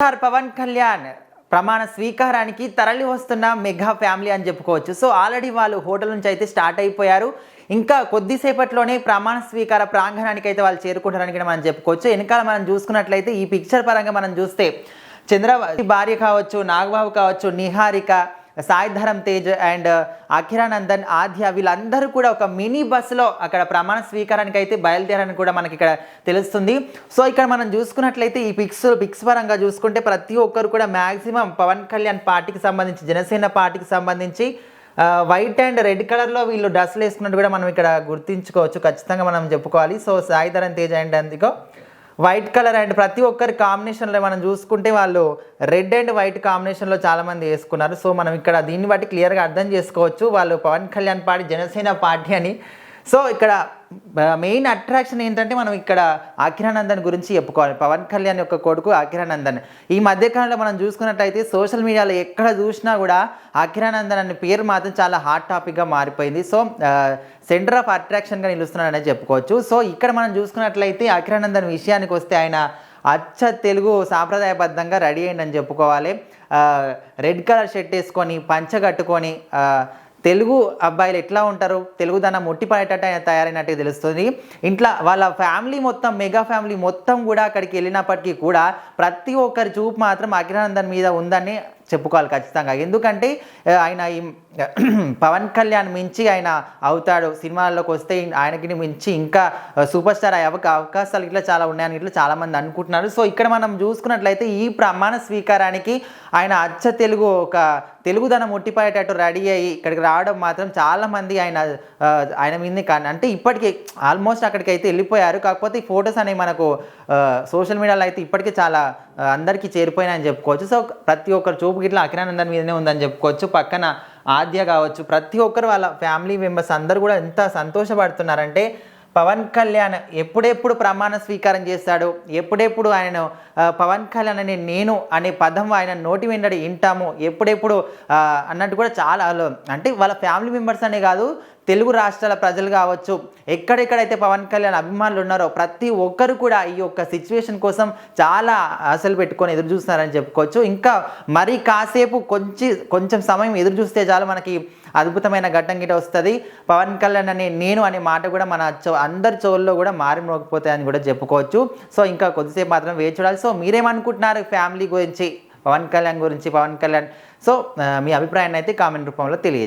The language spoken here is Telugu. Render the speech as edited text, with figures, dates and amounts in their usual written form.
పవన్ కళ్యాణ్ ప్రమాణ స్వీకారానికి తరలి వస్తున్న మెగా ఫ్యామిలీ అని చెప్పుకోవచ్చు. సో ఆల్రెడీ వాళ్ళు హోటల్ నుంచి అయితే స్టార్ట్ అయిపోయారు. ఇంకా కొద్దిసేపట్లోనే ప్రమాణ స్వీకార ప్రాంగణానికి అయితే వాళ్ళు చేరుకుంటారని కూడా మనం చెప్పుకోవచ్చు. వెనకాల మనం చూసుకున్నట్లయితే ఈ పిక్చర్ పరంగా మనం చూస్తే చంద్రబాబు భార్య కావచ్చు, నాగబాబు కావచ్చు, నిహారిక, సాయి ధరమ్ తేజ్ అండ్ అఖిరానందన్, ఆద్య వీళ్ళందరూ కూడా ఒక మినీ బస్సులో అక్కడ ప్రమాణ స్వీకారానికి అయితే బయలుదేరని కూడా మనకి ఇక్కడ తెలుస్తుంది. సో ఇక్కడ మనం చూసుకున్నట్లయితే ఈ పిక్స్ పరంగా చూసుకుంటే ప్రతి ఒక్కరు కూడా మ్యాక్సిమం పవన్ కళ్యాణ్ పార్టీకి సంబంధించి, జనసేన పార్టీకి సంబంధించి వైట్ అండ్ రెడ్ కలర్లో వీళ్ళు డ్రెస్సులు వేసుకున్నట్టు కూడా మనం ఇక్కడ గుర్తించుకోవచ్చు, ఖచ్చితంగా మనం చెప్పుకోవాలి. సో సాయి ధరమ్ తేజ్ అండ్ అందుకో వైట్ కలర్ అండ్ ప్రతి ఒక్కరి కాంబినేషన్లో మనం చూసుకుంటే వాళ్ళు రెడ్ అండ్ వైట్ కాంబినేషన్లో చాలామంది వేసుకున్నారు. సో మనం ఇక్కడ దీన్ని బట్టి క్లియర్గా అర్థం చేసుకోవచ్చు వాళ్ళు పవన్ కళ్యాణ్ పార్టీ, జనసేన పార్టీ అని. సో ఇక్కడ మెయిన్ అట్రాక్షన్ ఏంటంటే మనం ఇక్కడ అఖిరానందన్ గురించి చెప్పుకోవాలి. పవన్ కళ్యాణ్ యొక్క కొడుకు అఖిరానందన్. ఈ మధ్యకాలంలో మనం చూసుకున్నట్టయితే సోషల్ మీడియాలో ఎక్కడ చూసినా కూడా అఖిరానందన్ అనే పేరు మాత్రం చాలా హాట్ టాపిక్గా మారిపోయింది. సో సెంటర్ ఆఫ్ అట్రాక్షన్గా నిలుస్తున్నాడని చెప్పుకోవచ్చు. సో ఇక్కడ మనం చూసుకున్నట్లయితే అఖిరానందన్ విషయానికి వస్తే ఆయన అచ్చ తెలుగు సాంప్రదాయబద్ధంగా రెడీ అయ్యిందని చెప్పుకోవాలి. రెడ్ కలర్ షర్ట్ వేసుకొని, పంచ కట్టుకొని, తెలుగు అబ్బాయిలు ఎట్లా ఉంటారు, తెలుగుదనం ముట్టిపడేటట్టు ఆయన తయారైనట్టు తెలుస్తుంది. ఇంట్లో వాళ్ళ ఫ్యామిలీ మొత్తం, మెగా ఫ్యామిలీ మొత్తం కూడా అక్కడికి వెళ్ళినప్పటికీ కూడా ప్రతి ఒక్కరి చూపు మాత్రం అఖిరానందన్ మీద ఉందని చెప్పుకోవాలి ఖచ్చితంగా. ఎందుకంటే ఆయన ఈ పవన్ కళ్యాణ్ మించి ఆయన అవుతాడు, సినిమాల్లోకి వస్తే ఆయనకి మించి ఇంకా సూపర్ స్టార్ అయ్యే అవకాశాలు ఇట్లా చాలా ఉన్నాయని ఇట్లా చాలామంది అనుకుంటున్నారు. సో ఇక్కడ మనం చూసుకున్నట్లయితే ఈ ప్రమాణ స్వీకారానికి ఆయన అచ్చ తెలుగు, ఒక తెలుగుదనం ముట్టిపోయేటట్టు రెడీ అయ్యి ఇక్కడికి రావడం మాత్రం చాలామంది ఆయన మీద అంటే ఇప్పటికీ ఆల్మోస్ట్ అక్కడికి అయితే వెళ్ళిపోయారు. కాకపోతే ఈ ఫొటోస్ అనేవి మనకు సోషల్ మీడియాలో అయితే ఇప్పటికీ చాలా అందరికీ చేరిపోయినాయని చెప్పుకోవచ్చు. సో ప్రతి ఒక్కరు చూపు ఇట్లా అఖిరానందన్ మీదనే ఉందని చెప్పుకోవచ్చు. పక్కన ఆద్య కావచ్చు, ప్రతి ఒక్కరు వాళ్ళ ఫ్యామిలీ మెంబర్స్ అందరూ కూడా ఎంత సంతోషపడుతున్నారంటే పవన్ కళ్యాణ్ ఎప్పుడెప్పుడు ప్రమాణ స్వీకారం చేస్తాడు, ఎప్పుడెప్పుడు ఆయన పవన్ కళ్యాణ్ అనే నేను అనే పదం ఆయన నోటి వెంటనే వింటాము ఎప్పుడెప్పుడు అన్నట్టు కూడా చాలా అంటే వాళ్ళ ఫ్యామిలీ మెంబర్స్ అనే కాదు, తెలుగు రాష్ట్రాల ప్రజలు కావచ్చు, ఎక్కడెక్కడైతే పవన్ కళ్యాణ్ అభిమానులు ఉన్నారో ప్రతి ఒక్కరు కూడా ఈ యొక్క సిచ్యువేషన్ కోసం చాలా ఆశలు పెట్టుకొని ఎదురు చూస్తున్నారని చెప్పుకోవచ్చు. ఇంకా మరి కాసేపు కొంచెం సమయం ఎదురు చూస్తే చాలు మనకి అద్భుతమైన ఘట్టం గిట వస్తుంది. పవన్ కళ్యాణ్ అనే నేను అనే మాట కూడా మన అందరి చెవుల్లో కూడా మారి మోగిపోతాయని కూడా చెప్పుకోవచ్చు. సో ఇంకా కొద్దిసేపు మాత్రం వేచి చూడాలి. సో మీరేమనుకుంటున్నారు ఫ్యామిలీ గురించి, పవన్ కళ్యాణ్ గురించి? సో మీ అభిప్రాయాన్ని అయితే కామెంట్ రూపంలో తెలియజేయండి.